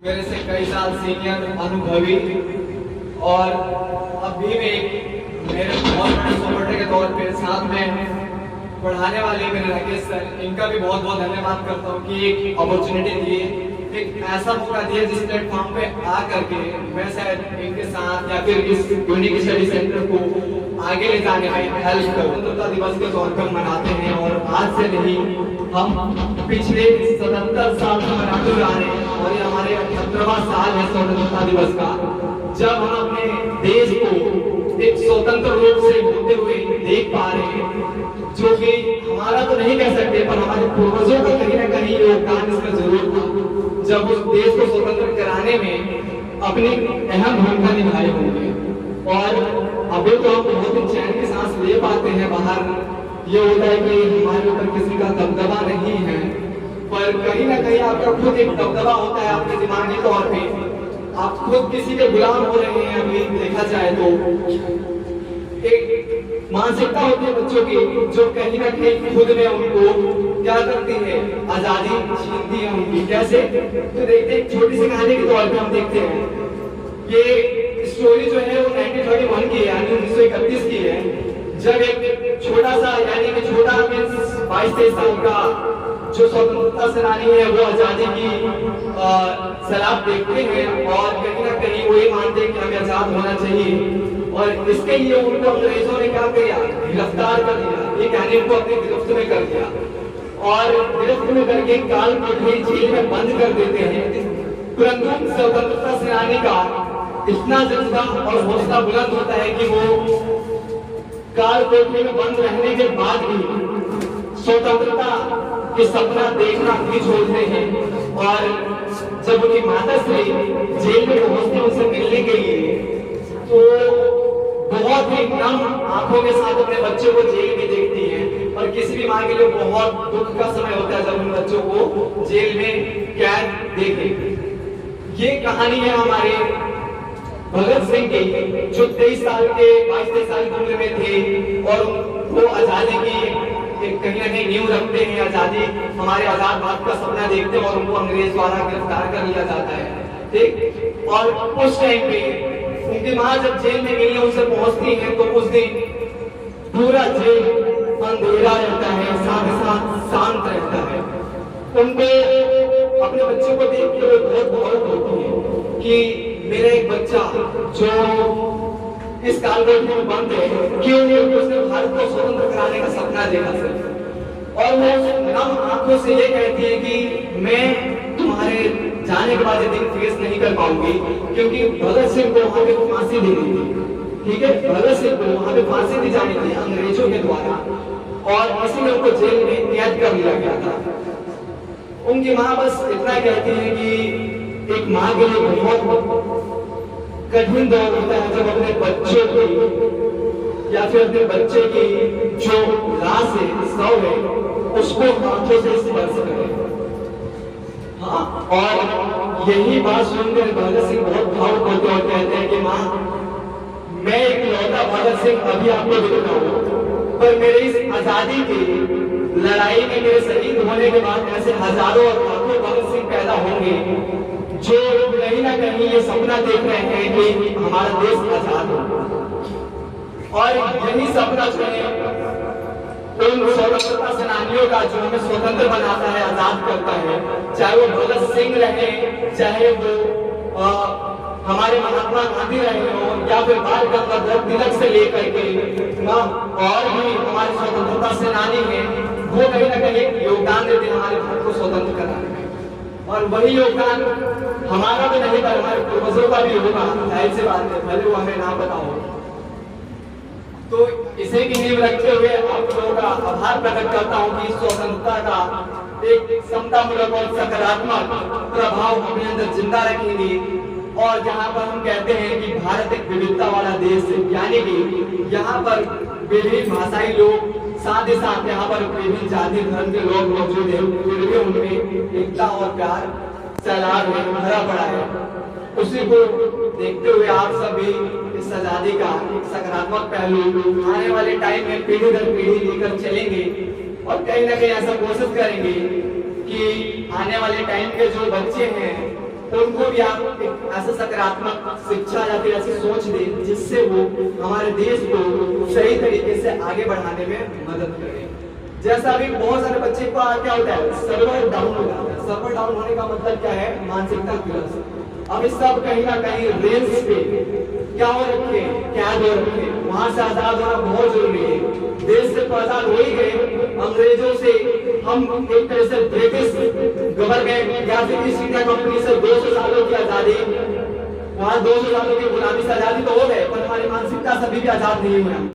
मेरे से कई साल सीनियर अनुभवी और अभी भी मेरे बहुत बड़े सपोर्टर के तौर पे साथ में पढ़ाने वाले मेरे राकेश सर, इनका भी बहुत बहुत धन्यवाद करता हूँ कि एक अपॉर्चुनिटी दी, एक ऐसा मौका दिया जिस प्लेटफॉर्म पे आ करके मैं शायद इनके साथ या फिर इस यूनिक स्टडी सेंटर को आगे ले जाने में हेल्प करूँ। स्वतंत्रता दिवस के तौर पर मनाते हैं और आज से नहीं, हम पिछले 77 साल से मनाते आ रहे हैं और ये हमारे 78वां साल है स्वतंत्रता दिवस का, जब हम अपने देश को एक स्वतंत्र रूप से होते हुए देख पा रहे हैं, जो कि हमारा तो नहीं कह सकते पर हमारे पूर्वजों का कहीं ना कहीं योगदान इसमें जरूर था, जब उस देश को स्वतंत्र कराने में अपनी अहम भूमिका निभाए होंगे। और अभी तो हम बहुत ही चैन की सांस ले पाते हैं बाहर, ये होता है कि हमारे ऊपर किसी का दबदबा नहीं है, पर कहीं ना कहीं आपका खुद एक दबदबा होता है आपके दिमागी तौर पे, आप खुद किसी के गुलाम हो रहे हैं। अभी देखा जाए तो एक मानसिकता होती है बच्चों की जो कहीं ना कहीं खुद में उनको क्या करती है, आजादी छीनती है उनकी। कैसे तो देखते हैं, छोटी सी कहानी के तौर पे हम देखते हैं, ये स्टोरी जो है वो 1931 की है, यानी 1931 की है, जब एक छोटा सा यानी कि छोटा 22-23 साल का जो स्वतंत्रता सेनानी है वो आजादी की सलाह देखते हैं और कहीं ना कहीं वो ये मानते हैं कि हमें आजाद होना चाहिए। और इसके लिए उनको अंग्रेजों ने क्या किया, गिरफ्तार कर दिया, ये कहने को अपनी गिरफ्त में कर दिया और गिरफ्त में करके काल कोठरी जेल में बंद कर देते हैं। परंतु स्वतंत्रता सेनानी का इतना जज्बा और हौसला बुलंद होता है कि वो काल कोठरी में बंद रहने के बाद भी स्वतंत्रता के सपना देखना नहीं छोड़ते हैं। और जब उनकी माता से जेल में पहुंचते हैं उनसे मिलने के लिए, तो बहुत ही नम आंखों के साथ अपने बच्चों को जेल में देखती है। और किसी भी माँ के लिए बहुत दुख का समय होता है जब उन बच्चों को जेल में कैद देखे। ये कहानी है हमारे भगत सिंह की, जो 23 साल के 22-23 साल की उम्र में थे और वो आजादी की कहीं ना कहीं नींव रखते हैं, आजादी हमारे आजाद भारत का सपना देखते हैं और उनको अंग्रेज द्वारा गिरफ्तार कर लिया जाता है। ठीक, और उस टाइम पे उनकी माँ जब जेल में मिलने उनसे पहुंचती है तो उस दिन पूरा जेल अंधेरा रहता है, साथ ही साथ शांत रहता है। उनको अपने बच्चों को देख के बहुत बहुत होती है कि मेरा एक बच्चा जो इस कालकोठरी में बंद है, क्यों उसने भारत को स्वतंत्र कराने का सपना देखा सर। और वो नम आंखों से ये कहती है कि मैं तुम्हारे जाने के बाद ये दिन फेस नहीं कर पाऊंगी, क्योंकि भगत सिंह को वहां पे फांसी दी गई थी। ठीक है, भगत सिंह को वहां पे फांसी दी जानी थी अंग्रेजों के द्वारा और इसीलिए उनको जेल में कैद कर लिया गया था। उनकी माँ बस इतना कहती है कि एक माँ के लिए बहुत कठिन दौर होता है जब अपने बच्चों की या फिर अपने बच्चे की जो लाश है, शव है, उसको हाथों से स्पर्श करे। हाँ, और यही बात सुनकर भगत सिंह बहुत भावुक होते और कहते हैं कि माँ, मैं एक लौटा भगत सिंह अभी आपको दिख रहा हूँ, पर मेरे इस आजादी की लड़ाई में मेरे शहीद होने के बाद ऐसे हजारों और लाखों भगत सिंह पैदा होंगे जो कहीं ना कहीं ये सपना देख रहे हैं कि हमारा देश आजाद हो। और यही सपना जो है उन स्वतंत्रता सेनानियों का जो हमें स्वतंत्र बनाता है, आजाद करता है, चाहे वो भगत सिंह रहे, चाहे वो हमारे महात्मा गांधी रहे हो या फिर बाल गंगाधर तिलक से लेकर के और भी हमारे स्वतंत्रता सेनानी हैं, वो कहीं ना कहीं योगदान देते हैं हमारे भारत को स्वतंत्र कराने में। और वही योगदान हमारा भी नहीं पर हमारे पूर्वजों का भी होगा, जाहिर सी बात है, भले वो हमें ना पता हो। तो इसे की नींव रखते हुए आप लोगों का आभार प्रकट करता हूँ कि स्वतंत्रता का एक समतामूलक और सकारात्मक प्रभाव हमें अंदर जिंदा रखेंगे। और जहाँ पर हम कहते हैं कि भारत एक विविधता वाला देश है, यानी कि यहाँ पर विभिन्न भाषाई लोग, साथ ही साथ यहाँ पर विभिन्न जाति धर्म के लोग मौजूद हैं, फिर भी उनमें एकता और प्यार सैलाब में भरा पड़ा है। उसी को देखते हुए आप सभी इस आजादी का एक सकारात्मक पहलू आने वाले टाइम में पीढ़ी दर पीढ़ी लेकर चलेंगे और कहीं ना कहीं ऐसा कोशिश करेंगे कि आने वाले टाइम के जो बच्चे हैं तो उनको भी आप एक ऐसा सकारात्मक शिक्षा या फिर ऐसी सोच दें जिससे वो हमारे देश को सही तरीके से आगे बढ़ाने में मदद करें। जैसा अभी बहुत सारे बच्चे को क्या होता है, सर्वर डाउन हो जाता है। सर्वर डाउन होने का मतलब क्या है, मानसिकता ग्रस्त। अब इस सब कहीं ना कहीं रेंज पे क्या हो रखे, कैद हो रखे, वहां से आजाद होना बहुत जरूरी है। देश से तो आजाद हो ही गए, अंग्रेजों से हम एक तरह से ब्रिटिश गवर्नमेंट या फिर ईस्ट इंडिया कंपनी से 200 सालों की आजादी, वहां 200 सालों की गुलामी से आजादी तो हो गए, पर हमारी मानसिकता से अभी भी आजाद नहीं हुआ।